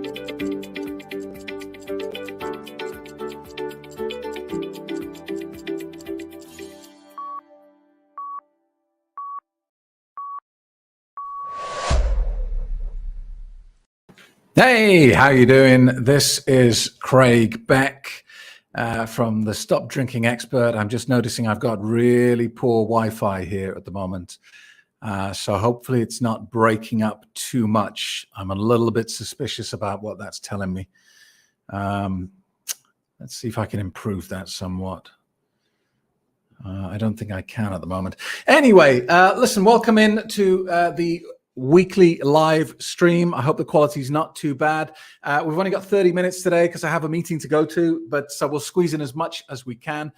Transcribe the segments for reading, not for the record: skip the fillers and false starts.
Hey, how you doing? This is Craig Beck from the Stop Drinking Expert. I'm just noticing I've got really poor Wi-Fi here at the moment. So hopefully it's not breaking up too much. I'm a little bit suspicious about what that's telling me. Let's see if I can improve that somewhat. I don't think I can at the moment. Anyway, listen, welcome in to the weekly live stream. I hope the quality is not too bad. We've only got 30 minutes today because I have a meeting to go to, but so we'll squeeze in as much as we can.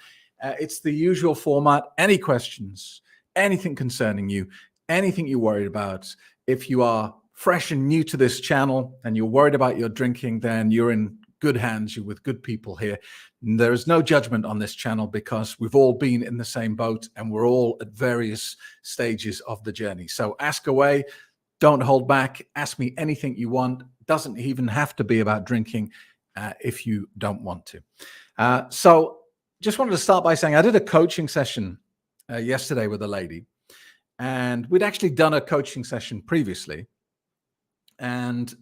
It's the usual format. Any questions, anything concerning you, anything you're worried about. If you are fresh and new to this channel and you're worried about your drinking, then you're in good hands. You're with good people here. There is no judgment on this channel because we've all been in the same boat and we're all at various stages of the journey. So ask away. Don't hold back. Ask me anything you want. Doesn't even have to be about drinking if you don't want to. So just wanted to start by saying I did a coaching session yesterday with a lady, and we'd actually done a coaching session previously, and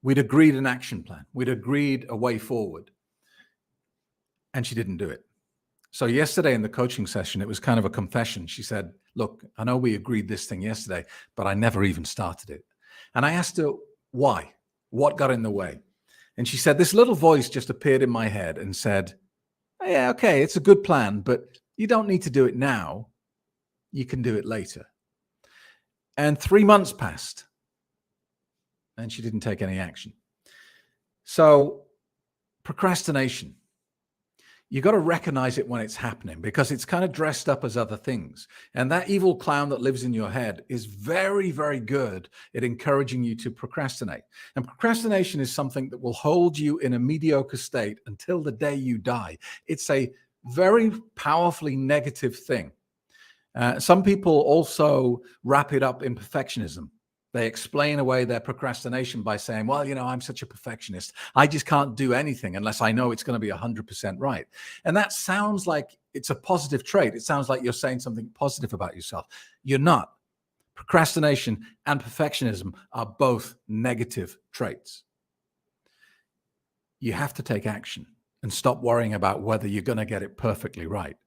we'd agreed an action plan. We'd agreed a way forward, and she didn't do it. So yesterday in the coaching session, it was kind of a confession. She said, look, I know we agreed this thing yesterday, but I never even started it. And I asked her, why? What got in the way? And she said, this little voice just appeared in my head and said, oh, yeah, okay, it's a good plan, but you don't need to do it now. You can do it later. And 3 months passed and she didn't take any action. So procrastination. You got to recognize it when it's happening because it's kind of dressed up as other things. And that evil clown that lives in your head is very, very good at encouraging you to procrastinate. And procrastination is something that will hold you in a mediocre state until the day you die. It's a very powerfully negative thing. Some people also wrap it up in perfectionism. They explain away their procrastination by saying, well, you know, I'm such a perfectionist. I just can't do anything unless I know it's going to be 100% right. And that sounds like it's a positive trait. It sounds like you're saying something positive about yourself. You're not. Procrastination and perfectionism are both negative traits. You have to take action and stop worrying about whether you're going to get it perfectly right.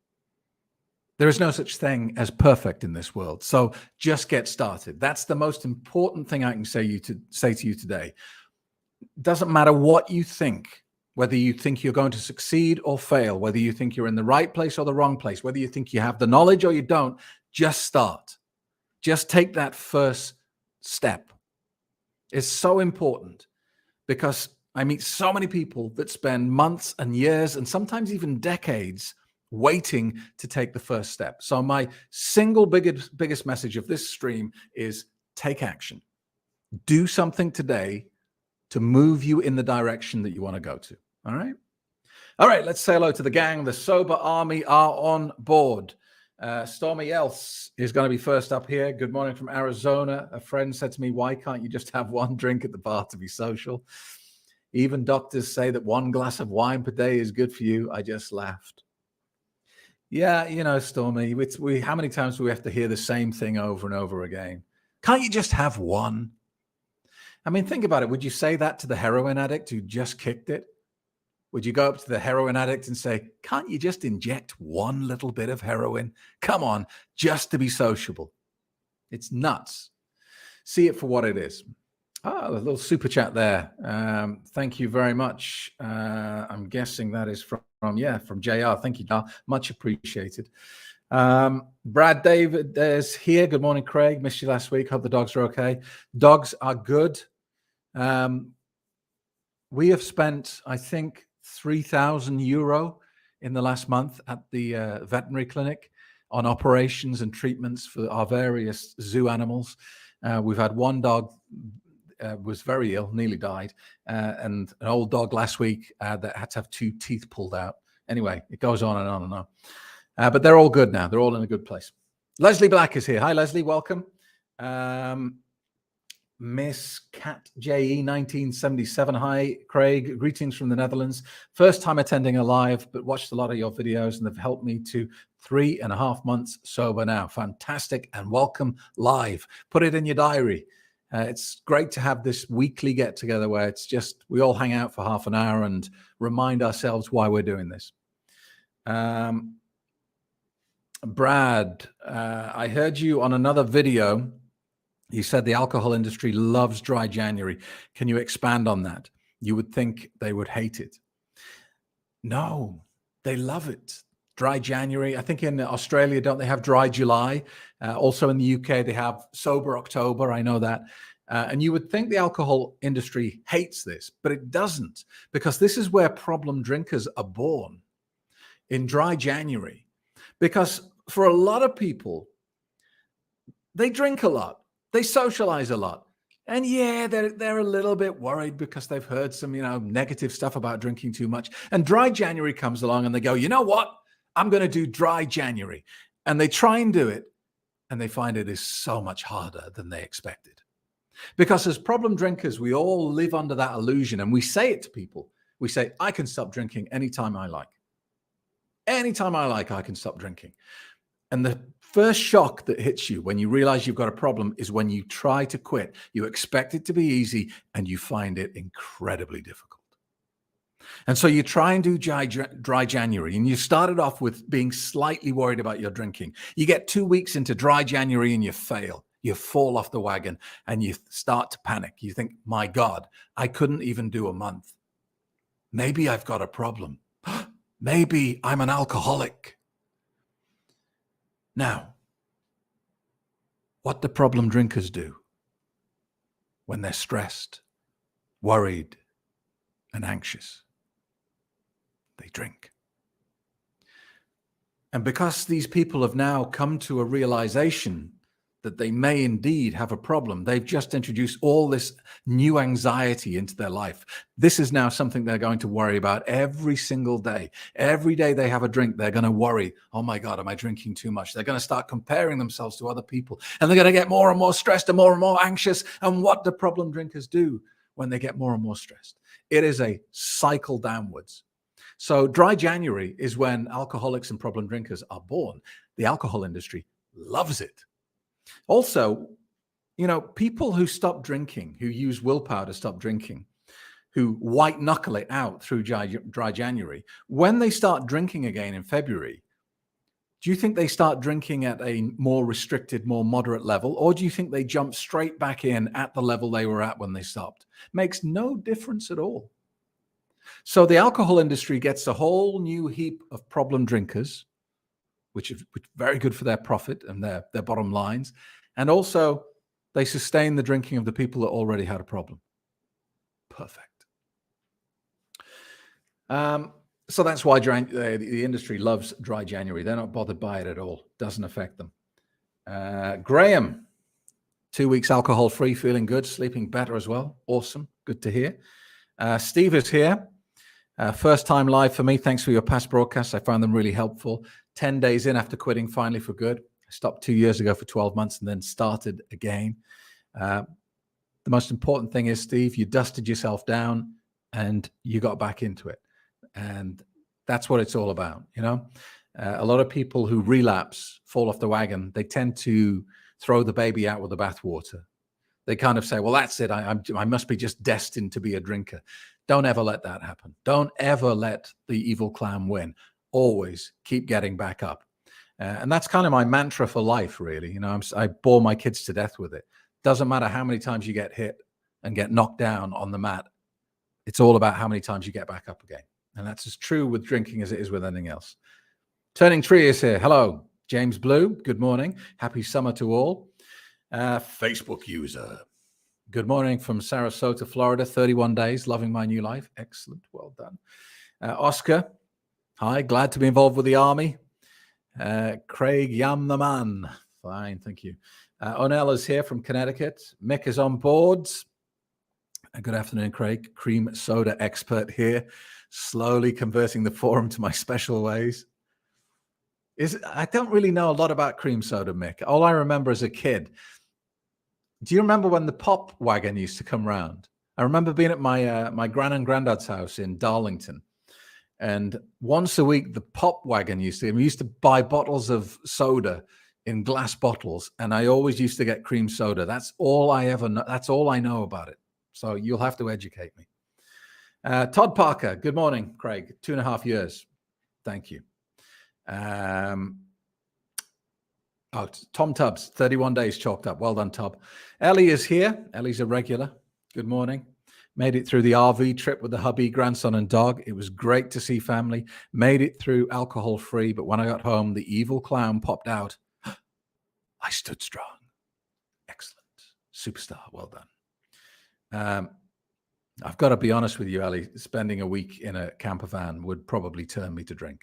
There is no such thing as perfect in this world. So just get started. That's the most important thing I can say to you today. Doesn't matter what you think, whether you think you're going to succeed or fail, whether you think you're in the right place or the wrong place, whether you think you have the knowledge or you don't, just start. Just take that first step. It's so important because I meet so many people that spend months and years and sometimes even decades waiting to take the first step. So my single biggest message of this stream is take action. Do something today to move you in the direction that you want to go to. All right? All right, let's say hello to the gang. The Sober Army are on board. Stormy Else is going to be first up here. Good morning from Arizona. A friend said to me, why can't you just have one drink at the bar to be social? Even doctors say that 1 glass of wine per day is good for you. I just laughed. Yeah, you know, Stormy, how many times do we have to hear the same thing over and over again? Can't you just have one? I mean, think about it. Would you say that to the heroin addict who just kicked it? Would you go up to the heroin addict and say, can't you just inject one little bit of heroin? Come on, just to be sociable. It's nuts. See it for what it is. Oh, a little super chat there. Thank you very much. I'm guessing that is from JR. Thank you, JR. Much appreciated. Brad David is here. Good morning, Craig. Missed you last week. Hope the dogs are okay. Dogs are good. We have spent, I think, €3,000 in the last month at the veterinary clinic on operations and treatments for our various zoo animals. We've had one dog was very ill, nearly died, and an old dog last week that had to have 2 teeth pulled out. Anyway, it goes on and on and on. But they're all good now. They're all in a good place. Leslie Black is here. Hi, Leslie. Welcome. Miss Cat JE 1977. Hi, Craig. Greetings from the Netherlands. First time attending a live, but watched a lot of your videos and they've helped me to 3.5 months sober now. Fantastic and welcome live. Put it in your diary. It's great to have this weekly get together where it's just we all hang out for half an hour and remind ourselves why we're doing this. Brad, I heard you on another video. You said the alcohol industry loves dry January. Can you expand on that? You would think they would hate it. No, they love it. Dry January. I think in Australia, don't they have dry July? Also in the UK, they have sober October. I know that. And you would think the alcohol industry hates this, but it doesn't, because this is where problem drinkers are born, in dry January. Because for a lot of people, they drink a lot. They socialize a lot. And yeah, they're a little bit worried because they've heard some, negative stuff about drinking too much. And dry January comes along and they go, you know what? I'm going to do dry January. And they try and do it. And they find it is so much harder than they expected. Because as problem drinkers, we all live under that illusion. And we say it to people. We say, I can stop drinking anytime I like. Anytime I like, I can stop drinking. And the first shock that hits you when you realize you've got a problem is when you try to quit. You expect it to be easy and you find it incredibly difficult. And so you try and do dry January, and you started off with being slightly worried about your drinking. You get 2 weeks into dry January and you fail. You fall off the wagon and you start to panic. You think, my God, I couldn't even do a month. Maybe I've got a problem. Maybe I'm an alcoholic. Now, what do problem drinkers do when they're stressed, worried, and anxious? They drink. And because these people have now come to a realization that they may indeed have a problem, they've just introduced all this new anxiety into their life. This is now something they're going to worry about every single day. Every day they have a drink, they're going to worry, oh my God, am I drinking too much? They're going to start comparing themselves to other people, and they're going to get more and more stressed and more anxious. And what do problem drinkers do when they get more and more stressed? It is a cycle downwards. So dry January is when alcoholics and problem drinkers are born. The alcohol industry loves it. Also, people who stop drinking, who use willpower to stop drinking, who white knuckle it out through dry January, when they start drinking again in February, do you think they start drinking at a more restricted, more moderate level? Or do you think they jump straight back in at the level they were at when they stopped? Makes no difference at all. So the alcohol industry gets a whole new heap of problem drinkers, which is very good for their profit and their bottom lines. And also, they sustain the drinking of the people that already had a problem. Perfect. So that's why the industry loves dry January. They're not bothered by it at all. Doesn't affect them. Graham, 2 weeks alcohol-free, feeling good, sleeping better as well. Awesome. Good to hear. Steve is here. First time live for me. Thanks for your past broadcasts. I found them really helpful. 10 days in after quitting, finally for good. I stopped 2 years ago for 12 months and then started again. The most important thing is, Steve, you dusted yourself down and you got back into it. And that's what it's all about. A lot of people who relapse, fall off the wagon, they tend to throw the baby out with the bathwater. They kind of say, well, that's it. I must be just destined to be a drinker. Don't ever let that happen. Don't ever let the evil clown win. Always keep getting back up. And that's kind of my mantra for life, really. I bore my kids to death with it. Doesn't matter how many times you get hit and get knocked down on the mat. It's all about how many times you get back up again. And that's as true with drinking as it is with anything else. Turning Tree is here. Hello, James Blue. Good morning. Happy summer to all. Facebook user. Good morning from Sarasota, Florida. 31 days, loving my new life. Excellent. Well done. Oscar. Hi, glad to be involved with the army. Craig Yam the man. Fine, thank you. Onel is here from Connecticut. Mick is on board. Good afternoon, Craig. Cream soda expert here. Slowly converting the forum to my special ways. I don't really know a lot about cream soda, Mick. All I remember as a kid, Do you remember when the pop wagon used to come round? I remember being at my gran and granddad's house in Darlington, and once a week the pop wagon we used to buy bottles of soda in glass bottles, and I always used to get cream soda. That's all I ever know. That's all I know about it. So you'll have to educate me. Todd Parker, good morning, Craig. 2.5 years. Thank you. Tom Tubbs, 31 days chalked up. Well done, Todd. Ellie is here. Ellie's a regular. Good morning. Made it through the RV trip with the hubby, grandson, and dog. It was great to see family. Made it through alcohol-free, but when I got home, the evil clown popped out. I stood strong. Excellent. Superstar. Well done. I've got to be honest with you, Ellie. Spending a week in a camper van would probably turn me to drink.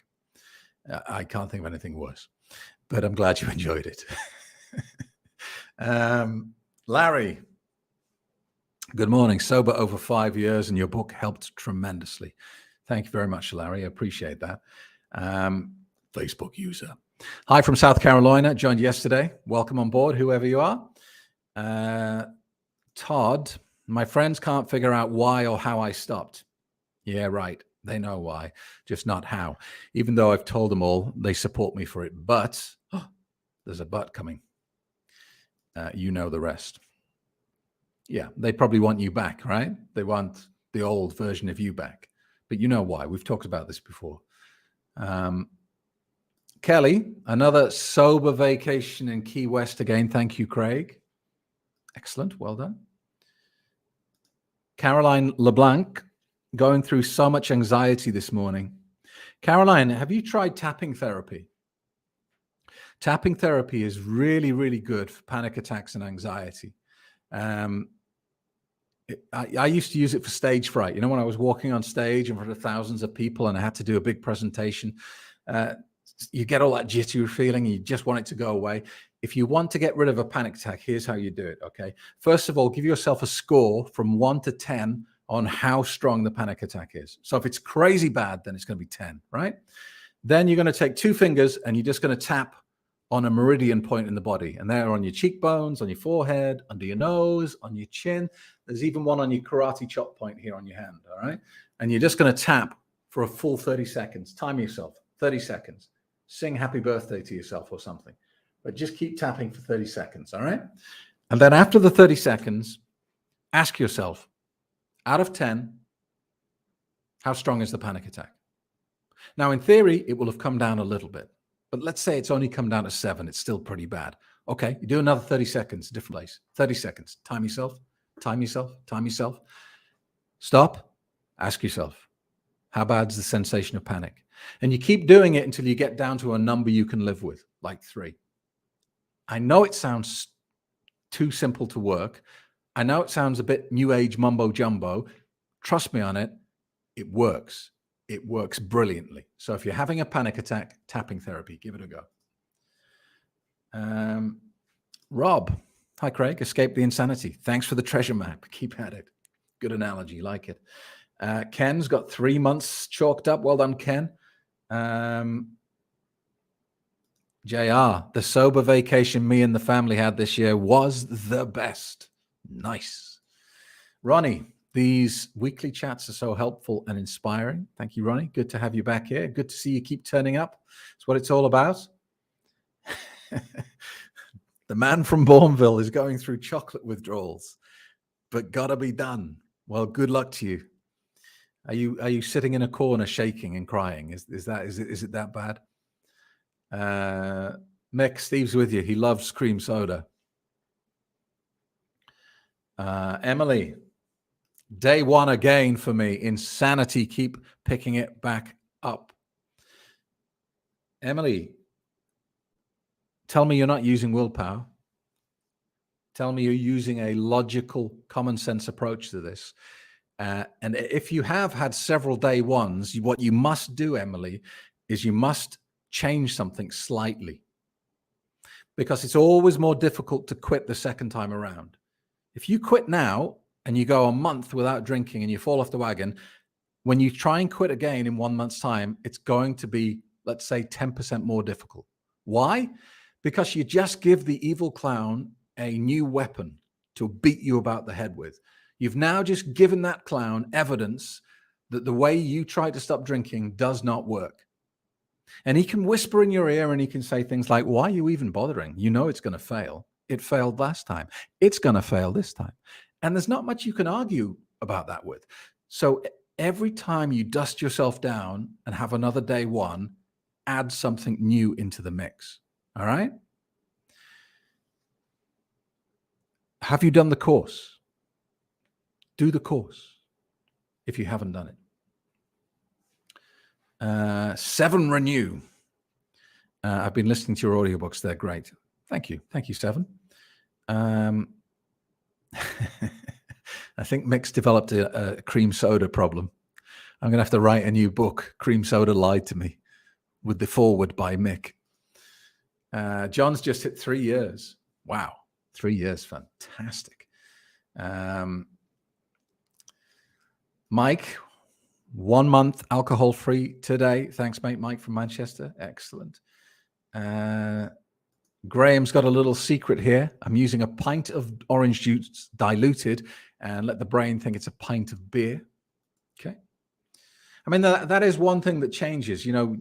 I can't think of anything worse. But I'm glad you enjoyed it. Larry, good morning. Sober over 5 years, and your book helped tremendously. Thank you very much, Larry. I appreciate that. Facebook user. Hi from South Carolina. Joined yesterday. Welcome on board, whoever you are. Todd, my friends can't figure out why or how I stopped. Yeah, right. They know why, just not how. Even though I've told them all, they support me for it. But there's a but coming. You know the rest. Yeah, they probably want you back, right? They want the old version of you back. But you know why. We've talked about this before. Kelly, another sober vacation in Key West again. Thank you, Craig. Excellent. Well done. Caroline LeBlanc, going through so much anxiety this morning. Caroline, have you tried tapping therapy? Tapping therapy is really, really good for panic attacks and anxiety. I used to use it for stage fright. You know, when I was walking on stage in front of thousands of people and I had to do a big presentation, you get all that jittery feeling and you just want it to go away. If you want to get rid of a panic attack, here's how you do it, okay? First of all, give yourself a score from 1 to 10 on how strong the panic attack is. So if it's crazy bad, then it's going to be 10, right? Then you're going to take 2 fingers and you're just going to tap on a meridian point in the body. And they're on your cheekbones, on your forehead, under your nose, on your chin. There's even one on your karate chop point here on your hand, all right? And you're just going to tap for a full 30 seconds. Time yourself, 30 seconds. Sing happy birthday to yourself or something. But just keep tapping for 30 seconds, all right? And then after the 30 seconds, ask yourself, out of 10, how strong is the panic attack? Now, in theory, it will have come down a little bit. But let's say it's only come down to 7. It's still pretty bad. Okay, you do another 30 seconds, different place. 30 seconds. Time yourself, time yourself, time yourself. Stop. Ask yourself, how bad is the sensation of panic? And you keep doing it until you get down to a number you can live with, like 3. I know it sounds too simple to work. I know it sounds a bit new age mumbo jumbo. Trust me on it. It works. It works brilliantly. So if you're having a panic attack, tapping therapy, give it a go. Rob, hi Craig, escape the insanity. Thanks for the treasure map. Keep at it. Good analogy, like it. Ken's got 3 months chalked up. Well done, Ken. JR, the sober vacation me and the family had this year was the best. Nice. Ronnie, these weekly chats are so helpful and inspiring. Thank you, Ronnie. Good to have you back here. Good to see you keep turning up. It's what it's all about. The man from Bourneville is going through chocolate withdrawals, but gotta be done. Well, good luck to you. Are you sitting in a corner shaking and crying? Is it that bad? Mick, Steve's with you. He loves cream soda. Emily, day 1 again for me. Insanity, keep picking it back up. Emily, tell me you're not using willpower. Tell me you're using a logical, common sense approach to this. And if you have had several day 1s, what you must do, Emily, is you must change something slightly, because it's always more difficult to quit the second time around. If you quit now and you go a month without drinking and you fall off the wagon, when you try and quit again in 1 month's time, it's going to be, let's say, 10% more difficult. Why? Because you just give the evil clown a new weapon to beat you about the head with. You've now just given that clown evidence that the way you try to stop drinking does not work. And he can whisper in your ear and he can say things like, why are you even bothering? You know it's going to fail. It failed last time. It's going to fail this time. And there's not much you can argue about that with. So every time you dust yourself down and have another day one, add something new into the mix. All right? Have you done the course? Do the course if you haven't done it. 7 Renew. I've been listening to your audiobooks. They're great. Thank you. Thank you, 7. I think Mick's developed a cream soda problem. I'm going to have to write a new book, Cream Soda Lied to Me, with the foreword by Mick. John's just hit 3 years. Wow. 3 years. Fantastic. Mike, 1 month alcohol free today. Thanks, mate. Mike from Manchester. Excellent. Graham's got a little secret here. I'm using a pint of orange juice diluted and let the brain think it's a pint of beer. Okay. I mean, that is one thing that changes. You know,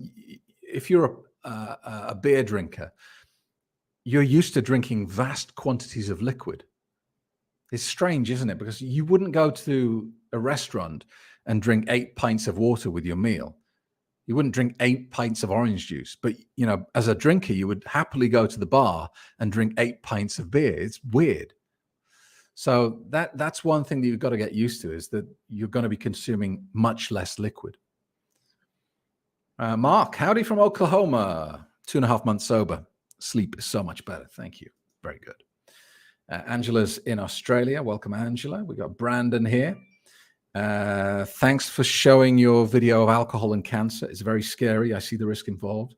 if you're a beer drinker, you're used to drinking vast quantities of liquid. It's strange, isn't it? Because you wouldn't go to a restaurant and drink 8 pints of water with your meal. You wouldn't drink 8 pints of orange juice. But, you know, as a drinker, you would happily go to the bar and drink 8 pints of beer. It's weird. So that's one thing that you've got to get used to, is that you're going to be consuming much less liquid. Mark, howdy from Oklahoma. 2.5 months sober. Sleep is so much better. Thank you. Very good. Angela's in Australia. Welcome, Angela. We got Brandon here. Thanks for showing your video of alcohol and cancer. It's very scary. I see the risk involved.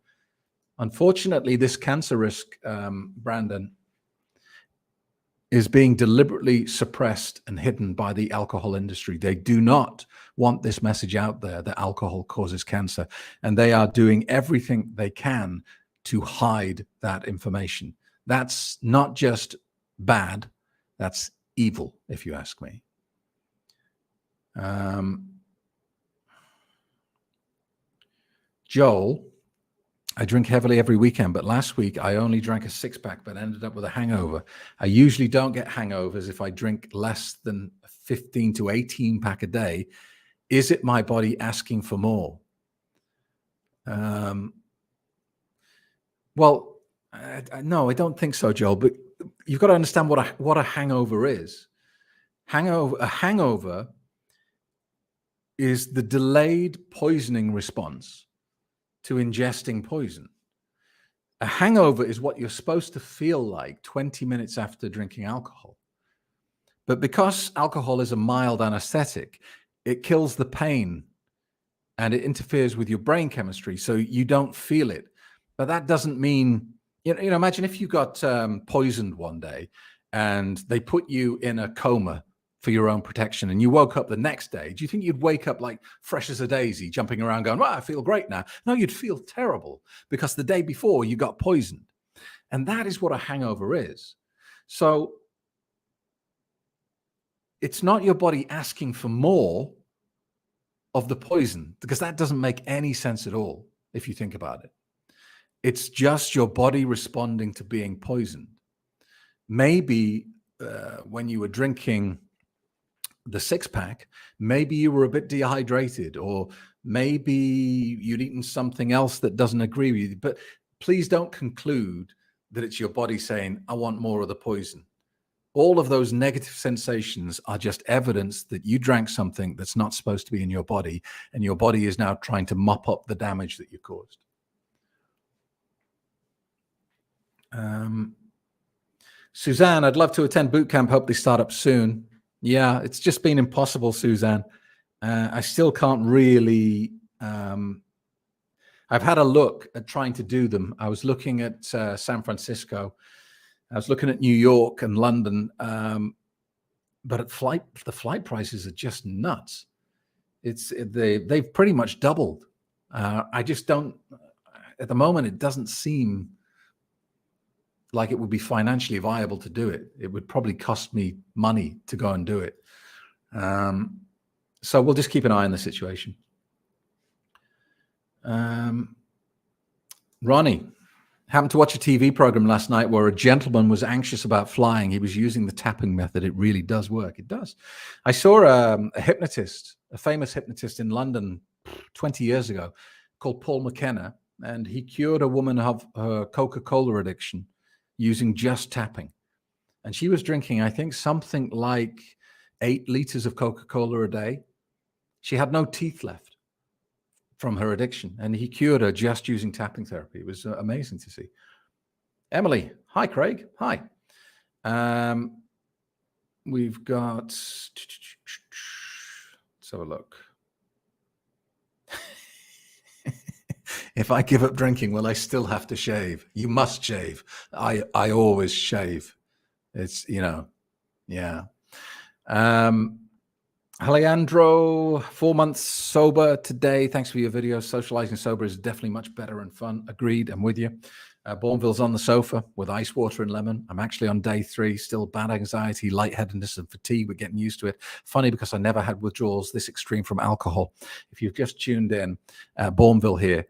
Unfortunately, this cancer risk, Brandon, is being deliberately suppressed and hidden by the alcohol industry. They do not want this message out there that alcohol causes cancer, and they are doing everything they can to hide that information. That's not just bad, that's evil, if you ask me. Joel, I drink heavily every weekend, but last week I only drank a 6-pack but ended up with a hangover. I usually don't get hangovers if I drink less than 15 to 18 pack a day. Is it my body asking for more? Well, no, I don't think so, Joel, but you've got to understand what a hangover is. A hangover is the delayed poisoning response to ingesting poison. A hangover is what you're supposed to feel like 20 minutes after drinking alcohol. But because alcohol is a mild anesthetic, it kills the pain and it interferes with your brain chemistry, so you don't feel it. But that doesn't mean, you know, imagine if you got poisoned one day and they put you in a coma for your own protection and you woke up the next day. Do you think you'd wake up like fresh as a daisy, jumping around going, well, I feel great now? No, you'd feel terrible because the day before you got poisoned. And that is what a hangover is. So it's not your body asking for more of the poison, because that doesn't make any sense at all if you think about it. It's just your body responding to being poisoned. Maybe when you were drinking the 6-pack, maybe you were a bit dehydrated, or maybe you'd eaten something else that doesn't agree with you. But please don't conclude that it's your body saying, I want more of the poison. All of those negative sensations are just evidence that you drank something that's not supposed to be in your body, and your body is now trying to mop up the damage that you caused. Suzanne, I'd love to attend boot camp. Hope they start up soon. Yeah, it's just been impossible, Suzanne. I still can't really. I've had a look at trying to do them. I was looking at San Francisco. I was looking at New York and London. But the flight prices are just nuts. They've pretty much doubled. I just don't. At the moment, it doesn't seem like it would be financially viable to do it. It would probably cost me money to go and do it. So we'll just keep an eye on the situation. Ronnie, happened to watch a TV program last night where a gentleman was anxious about flying. He was using the tapping method. It really does work. It does. I saw a hypnotist, a famous hypnotist in London 20 years ago called Paul McKenna, and he cured a woman of her Coca-Cola addiction using just tapping. And she was drinking, I think, something like 8 liters of Coca-Cola a day. She had no teeth left from her addiction, and he cured her just using tapping therapy. It was amazing to see. Emily, hi, Craig. Hi. We've got, let's have a look. If I give up drinking, will I still have to shave? You must shave. I always shave. It's, yeah. Alejandro, 4 months sober today. Thanks for your video. Socializing sober is definitely much better and fun. Agreed. I'm with you. Bourneville's on the sofa with ice water and lemon. I'm actually on day 3, still bad anxiety, lightheadedness, and fatigue. We're getting used to it. Funny because I never had withdrawals this extreme from alcohol. If you've just tuned in, Bourneville here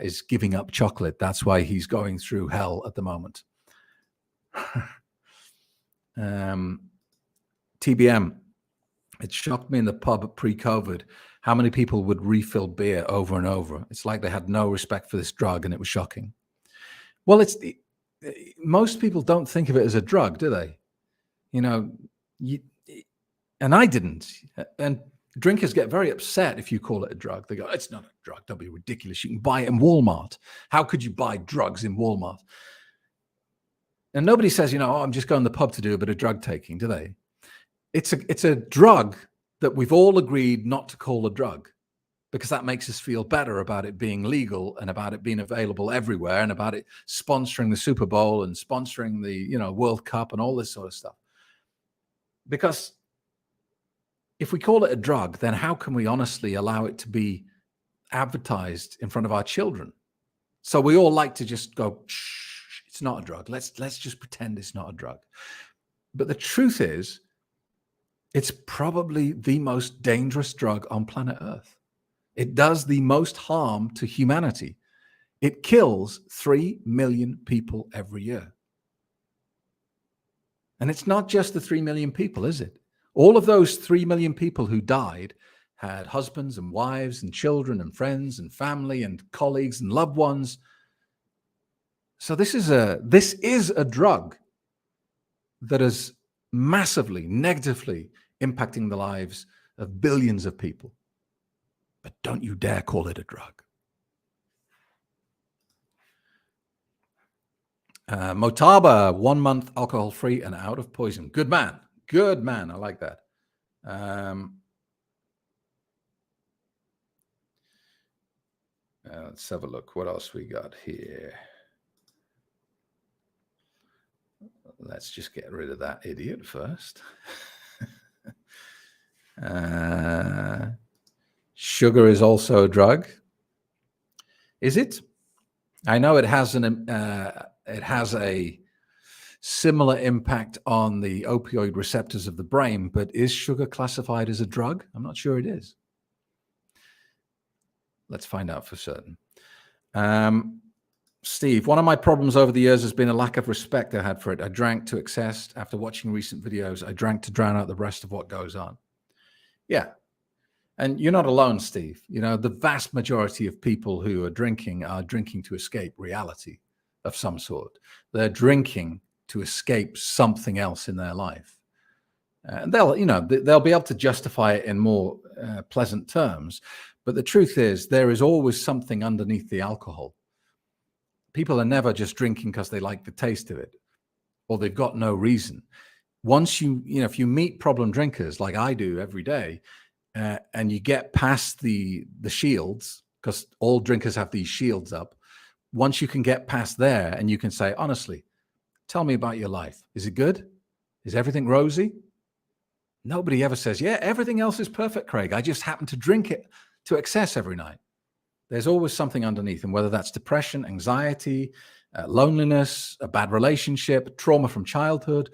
is giving up chocolate. That's why he's going through hell at the moment. TBM. It shocked me in the pub pre-COVID how many people would refill beer over and over. It's like they had no respect for this drug, and it was shocking. Well, most people don't think of it as a drug, do they? And I didn't. And drinkers get very upset if you call it a drug. They go, it's not a drug. Don't be ridiculous. You can buy it in Walmart. How could you buy drugs in Walmart? And nobody says, I'm just going to the pub to do a bit of drug taking, do they? It's a drug that we've all agreed not to call a drug, because that makes us feel better about it being legal and about it being available everywhere and about it sponsoring the Super Bowl and sponsoring the World Cup and all this sort of stuff. Because if we call it a drug, then how can we honestly allow it to be advertised in front of our children? So we all like to just go, shh, it's not a drug. Let's just pretend it's not a drug. But the truth is, it's probably the most dangerous drug on planet Earth. It does the most harm to humanity. It kills 3 million people every year. And it's not just the 3 million people, is it? All of those 3 million people who died had husbands and wives and children and friends and family and colleagues and loved ones. So this is a drug that is massively, negatively impacting the lives of billions of people. But don't you dare call it a drug. Motaba, 1 month alcohol-free and out of poison. Good man. Good man. I like that. Let's have a look. What else we got here? Let's just get rid of that idiot first. Sugar is also a drug. Is it? I know it has a similar impact on the opioid receptors of the brain, but is sugar classified as a drug? I'm not sure it is. Let's find out for certain. Steve, one of my problems over the years has been a lack of respect I had for it. I drank to excess. After watching recent videos, I drank to drown out the rest of what goes on. Yeah. And you're not alone, Steve. The vast majority of people who are drinking to escape reality of some sort. They're drinking to escape something else in their life. And they'll be able to justify it in more pleasant terms. But the truth is, there is always something underneath the alcohol. People are never just drinking because they like the taste of it, or they've got no reason. Once if you meet problem drinkers like I do every day, and you get past the shields, because all drinkers have these shields up. Once you can get past there and you can say, honestly, tell me about your life. Is it good? Is everything rosy? Nobody ever says, yeah, everything else is perfect, Craig. I just happen to drink it to excess every night. There's always something underneath, and whether that's depression, anxiety, loneliness, a bad relationship, trauma from childhood,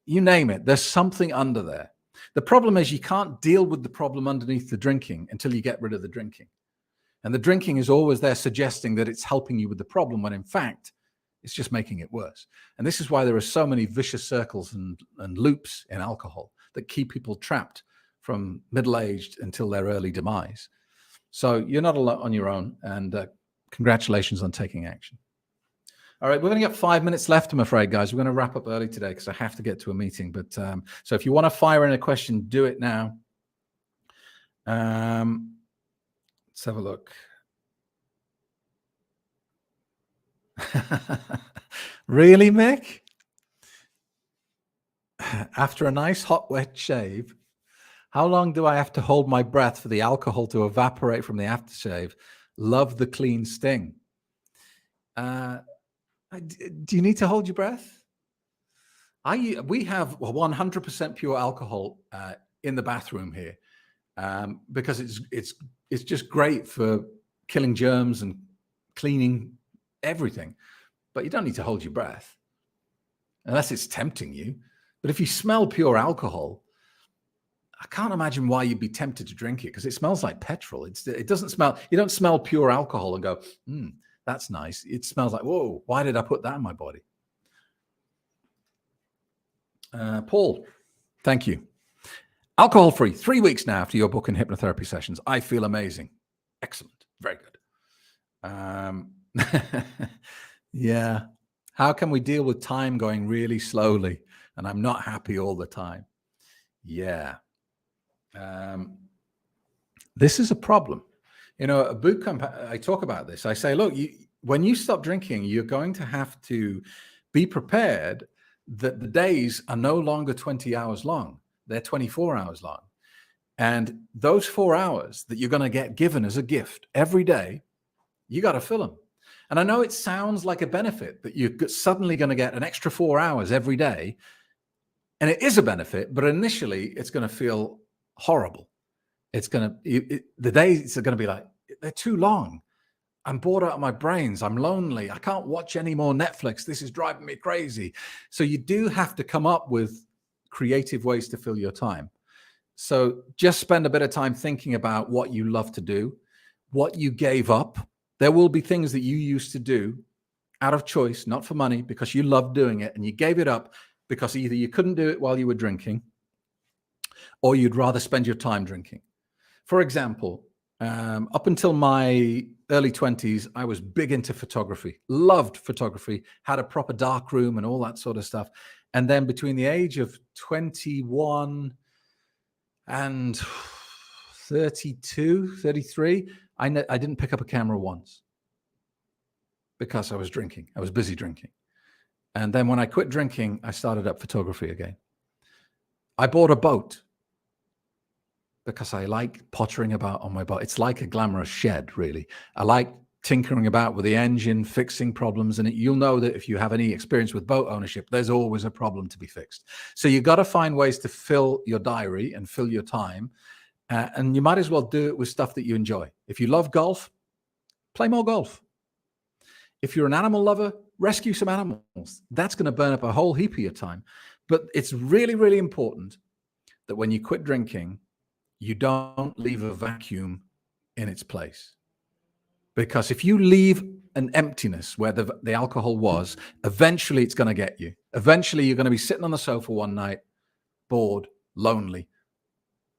you name it. There's something under there. The problem is you can't deal with the problem underneath the drinking until you get rid of the drinking. And the drinking is always there suggesting that it's helping you with the problem, when in fact, it's just making it worse. And this is why there are so many vicious circles and loops in alcohol that keep people trapped from middle-aged until their early demise. So you're not on your own, and congratulations on taking action. All right, we're going to get 5 minutes left, I'm afraid, guys. We're going to wrap up early today because I have to get to a meeting. But so if you want to fire in a question, do it now. Let's have a look. Really, Mick? After a nice hot wet shave, how long do I have to hold my breath for the alcohol to evaporate from the aftershave? Love the clean sting. Do you need to hold your breath? We have 100% pure alcohol in the bathroom here because it's just great for killing germs and cleaning everything. But you don't need to hold your breath unless it's tempting you. But if you smell pure alcohol, I can't imagine why you'd be tempted to drink it, because it smells like petrol. It doesn't smell. You don't smell pure alcohol and go, that's nice. It smells like, whoa, why did I put that in my body? Paul, thank you. Alcohol-free, 3 weeks now after your book and hypnotherapy sessions. I feel amazing. Excellent. Very good. Yeah. How can we deal with time going really slowly and I'm not happy all the time? Yeah. This is a problem. You know, a boot camp, I talk about this. I say, look, when you stop drinking, you're going to have to be prepared that the days are no longer 20 hours long. They're 24 hours long. And those 4 hours that you're going to get given as a gift every day, you got to fill them. And I know it sounds like a benefit that you're suddenly going to get an extra 4 hours every day. And it is a benefit, but initially it's going to feel horrible. It's going to, the days are going to be like, they're too long. I'm bored out of my brains. I'm lonely. I can't watch any more Netflix. This is driving me crazy. So you do have to come up with creative ways to fill your time. So just spend a bit of time thinking about what you love to do, what you gave up. There will be things that you used to do out of choice, not for money, because you loved doing it, and you gave it up because either you couldn't do it while you were drinking or you'd rather spend your time drinking. For example, up until my early 20s, I was big into photography, loved photography, had a proper dark room and all that sort of stuff. And then between the age of 21 and 32, 33, I didn't pick up a camera once because I was drinking. I was busy drinking. And then when I quit drinking, I started up photography again. I bought a boat because I like pottering about on my boat. It's like a glamorous shed, really. I like tinkering about with the engine, fixing problems. And you'll know that if you have any experience with boat ownership, there's always a problem to be fixed. So you got to find ways to fill your diary and fill your time. And you might as well do it with stuff that you enjoy. If you love golf, play more golf. If you're an animal lover, rescue some animals. That's going to burn up a whole heap of your time. But it's really, really important that when you quit drinking, you don't leave a vacuum in its place. Because if you leave an emptiness where the alcohol was, eventually it's going to get you. Eventually you're going to be sitting on the sofa one night, bored, lonely.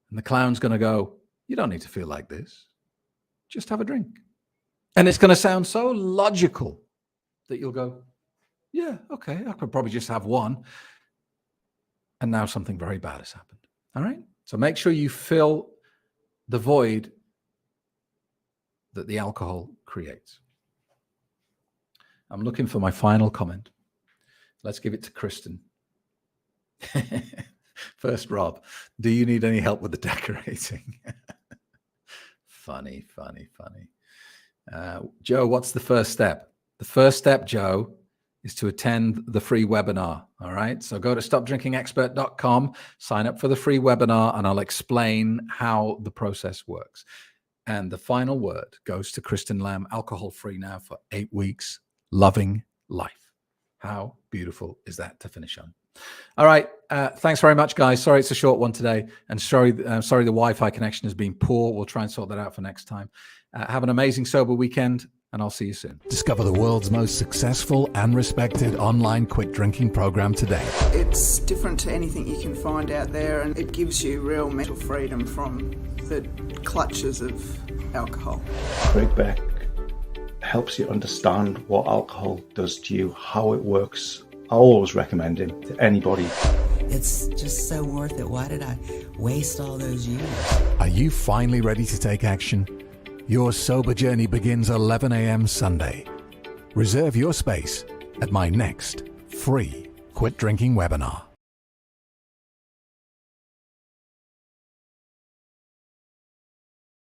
And the clown's going to go, you don't need to feel like this. Just have a drink. And it's going to sound so logical that you'll go, yeah, okay, I could probably just have one. And now something very bad has happened. All right? So make sure you fill the void that the alcohol creates. I'm looking for my final comment. Let's give it to Kristen. First, Rob, do you need any help with the decorating? Funny. Joe, what's the first step? The first step, Joe, is to attend the free webinar. All right. So go to stopdrinkingexpert.com, sign up for the free webinar, and I'll explain how the process works. And the final word goes to Kristen Lamb, alcohol free now for 8 weeks. loving life. How beautiful is that to finish on? All right. Thanks very much, guys. Sorry it's a short one today. And sorry the Wi-Fi connection has been poor. We'll try and sort that out for next time. Have an amazing sober weekend, and I'll see you soon. Discover the world's most successful and respected online quit drinking program today. It's different to anything you can find out there, and it gives you real mental freedom from the clutches of alcohol. Craig Beck helps you understand what alcohol does to you, how it works. I always recommend him to anybody. It's just so worth it. Why did I waste all those years? Are you finally ready to take action? Your sober journey begins 11 a.m. Sunday. Reserve your space at my next free quit drinking webinar.